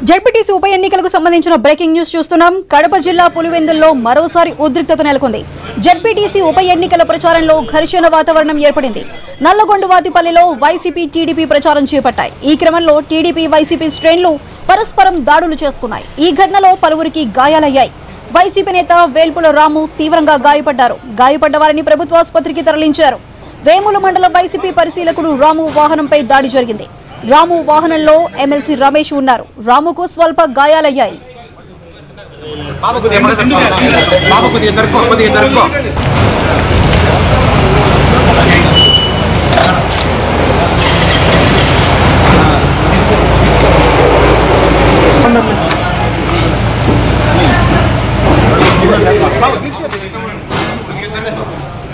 ZPTC ఉప ఎన్నికలకు సంబంధించిన బ్రేకింగ్ న్యూస్ చూస్తున్నాం. కడప జిల్లా పులివెందుల్లో మరోసారి ఉద్రిక్తత నెలకొంది. జెడ్పీటీసీ ఉప ఎన్నికల ప్రచారంలో ఘర్షణ వాతావరణం ఏర్పడింది. నల్లగొండవాతిపల్లిలో వైసీపీ టీడీపీ ప్రచారం చేపట్టాయి. ఈ క్రమంలో టీడీపీ వైసీపీ శ్రేణులు పరస్పరం దాడులు చేసుకున్నాయి. ఈ ఘటనలో పలువురికి గాయాలయ్యాయి. వైసీపీ నేత వేల్పుల రాము తీవ్రంగా గాయపడ్డారు. గాయపడ్డ వారిని ప్రభుత్వ ఆసుపత్రికి తరలించారు. వేముల మండల వైసీపీ పరిశీలకుడు రాము వాహనంపై దాడి జరిగింది. రాము వాహనంలో ఎమ్మెల్సీ రమేష్ ఉన్నారు. రాముకు స్వల్ప గాయాలయ్యాయి.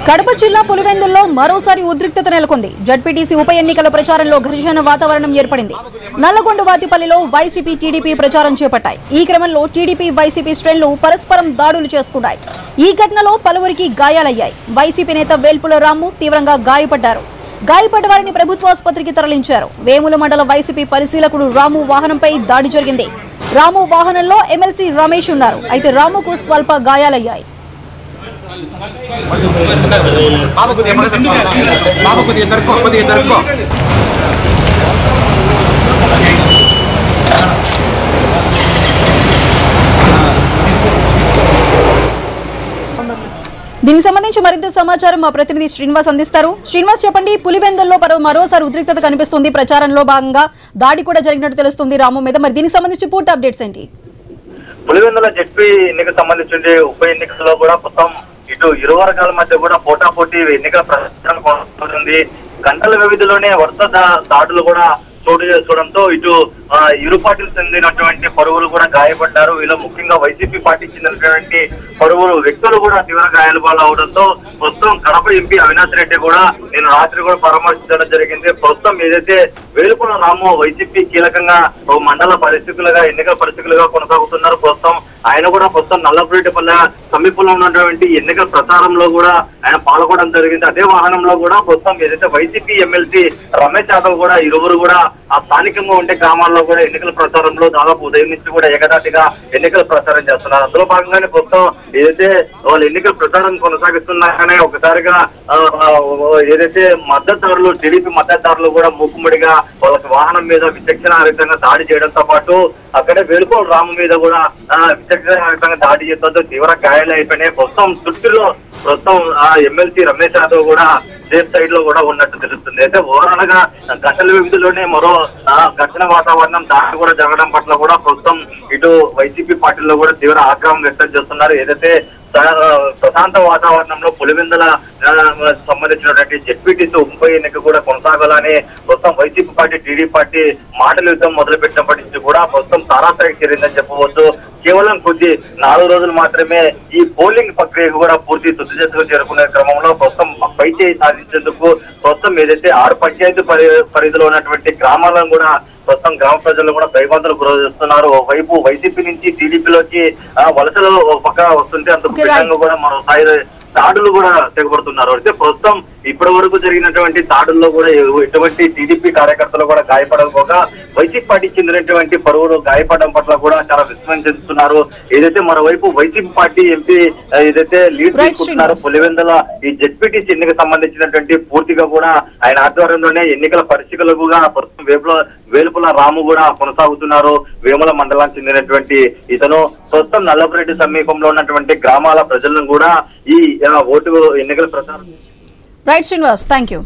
కడప జిల్లా పులివెందుల్లో మరోసారి ఉద్రిక్తత నెలకొంది. జెడ్పీటీసీ ఉప ఎన్నికల ప్రచారంలో ఘర్షణ వాతావరణం ఏర్పడింది. నల్లగొండవాతిపల్లిలో వైసీపీ టీడీపీ ప్రచారం చేపట్టాయి. ఈ క్రమంలో టీడీపీ వైసీపీ శ్రేణులు పరస్పరం దాడులు చేసుకున్నాయి. ఈ ఘటనలో పలువురికి గాయాలయ్యాయి. వైసీపీ నేత వేల్పుల రాము తీవ్రంగా గాయపడ్డారు. గాయపడ్డ వారిని ప్రభుత్వ ఆసుపత్రికి తరలించారు. వేముల మండల వైసీపీ పరిశీలకుడు రాము వాహనంపై దాడి జరిగింది. రాము వాహనంలో ఎమ్మెల్సీ రమేష్ ఉన్నారు. అయితే రాముకు స్వల్ప గాయాలయ్యాయి. దీనికి సంబంధించి మరింత సమాచారం మా ప్రతినిధి శ్రీనివాస్ అందిస్తారు. శ్రీనివాస్, చెప్పండి. పులివెందుల్లో మరోసారి ఉద్రిక్తత కనిపిస్తుంది. ప్రచారంలో భాగంగా దాడి కూడా జరిగినట్టు తెలుస్తుంది రాము మీద. మరి దీనికి సంబంధించి పూర్తి అప్డేట్స్ ఏంటి? పులివెందుల జెడ్పీ ఎన్నికకు సంబంధించి ఉప ఎన్నికల్లో కూడా మొత్తం ఇటు ఇరు వర్గాల మధ్య కూడా పోటాపోటీ ఎన్నికల ప్రచారం కొనసాగుతుంది. గంటల వ్యవధిలోనే వరుస దాడులు కూడా చోటు చేసుకోవడంతో ఇటు ఇరు పార్టీలకు చెందినటువంటి పరువులు కూడా గాయపడ్డారు. వీళ్ళు ముఖ్యంగా వైసీపీ పార్టీకి చెందినటువంటి పరువులు వ్యక్తులు కూడా తీవ్ర గాయాల పాలవడంతో ప్రస్తుతం కడప ఎంపీ అవినాష్ రెడ్డి కూడా నేను రాత్రి కూడా పరామర్శించడం జరిగింది. ప్రస్తుతం ఏదైతే వేలుపుల రాము వైసీపీ కీలకంగా మండల పరిస్థితులుగా ఎన్నికల పరిస్థితులుగా కొనసాగుతున్నారు. ప్రస్తుతం ఆయన కూడా ప్రస్తుతం నల్లపురెడ్డిపల్లె సమీపంలో ఉన్నటువంటి ఎన్నికల ప్రచారంలో కూడా ఆయన పాల్గొనడం జరిగింది. అదే వాహనంలో కూడా ప్రస్తుతం ఏదైతే వైసీపీ ఎమ్మెల్సీ రమేష్ యాదవ్ కూడా ఇరువురు కూడా ఆ స్థానికంగా ఉండే గ్రామాల్లో కూడా ఎన్నికల ప్రచారంలో దాదాపు ఉదయం నుంచి కూడా ఏకదాటిగా ఎన్నికల ప్రచారం చేస్తున్నారు. అందులో భాగంగానే ప్రస్తుతం ఏదైతే వాళ్ళు ఎన్నికల ప్రచారం కొనసాగిస్తున్నారనే ఒకసారిగా ఏదైతే మద్దతుదారులు టీడీపీ మద్దతుదారులు కూడా మూకుమ్మడిగా వాళ్ళకి వాహనం మీద విచక్షణారహితంగా దాడి చేయడంతో పాటు అక్కడే వేలుకోల రాము మీద కూడా విచక్షణారహితంగా దాడి చేయడంతో తీవ్ర గాయాలు అయిపోయినాయి. ప్రస్తుతం ఆ ఎమ్మెల్సీ రమేష్ యాదవ్ కూడా సేఫ్ సైడ్ లో కూడా ఉన్నట్టు తెలుస్తుంది. అయితే ఓవరాల్ గా గంటల వ్యవధిలోనే మరో ఘర్షణ వాతావరణం దాడి కూడా జరగడం పట్ల కూడా ప్రస్తుతం ఇటు వైసీపీ పార్టీలో కూడా తీవ్ర ఆగ్రహం వ్యక్తం చేస్తున్నారు. ఏదైతే ప్రశాంత వాతావరణంలో పులివెందుల సంబంధించినటువంటి జెడ్పీటీసీ ఉప ఎన్నిక కూడా కొనసాగాలని ప్రస్తుతం వైసీపీ పార్టీ టీడీపీ పార్టీ మాటల యుద్ధం మొదలుపెట్టినప్పటి నుంచి కూడా ప్రస్తుతం తారాస్థాయికి చేరిందని చెప్పవచ్చు. కేవలం 4 రోజులు మాత్రమే ఈ పోలింగ్ ప్రక్రియ కూడా పూర్తి తుది దశకు చేరుకునే క్రమంలో ప్రస్తుతం పై చేయి సాధించేందుకు ప్రస్తుతం ఏదైతే 6 పంచాయతీ పరిధిలో ఉన్నటువంటి గ్రామాలను కూడా ప్రస్తుతం గ్రామ ప్రజలు కూడా భయభ్రాంతులు గురవుతున్నారు. ఒకవైపు వైసీపీ నుంచి టీడీపీలోకి వలసలు ఒక పక్క వస్తుంటే అందుకు భిన్నంగా కూడా మరోసారి దాడులు కూడా తెగబడుతున్నారు. అయితే ప్రస్తుతం ఇప్పటి వరకు జరిగినటువంటి దాడుల్లో కూడా ఎటువంటి టీడీపీ కార్యకర్తలు కూడా గాయపడకపోగా వైసీపీ పార్టీకి చెందినటువంటి పరువులు గాయపడడం పట్ల కూడా చాలా విస్మయం చెందుతున్నారు. ఏదైతే మరోవైపు వైసీపీ పార్టీ ఎంపీ ఏదైతే లీడ్ తీసుకుంటున్నారో పులివెందుల ఈ జెడ్పీటీసీ ఎన్నిక సంబంధించినటువంటి పూర్తిగా కూడా ఆయన ఆధ్వర్యంలోనే ఎన్నికల పరిశీలకులుగా ప్రస్తుతం వేలుపుల రాము కూడా కొనసాగుతున్నారు. వేముల మండలానికి చెందినటువంటి ఇతను ప్రస్తుతం నల్లపురెడ్డి సమీపంలో ఉన్నటువంటి గ్రామాల ప్రజలను కూడా ఈ ఓటు ఎన్నికల ప్రచారం రైట్ శ్రీనివాస్, థ్యాంక్ యూ.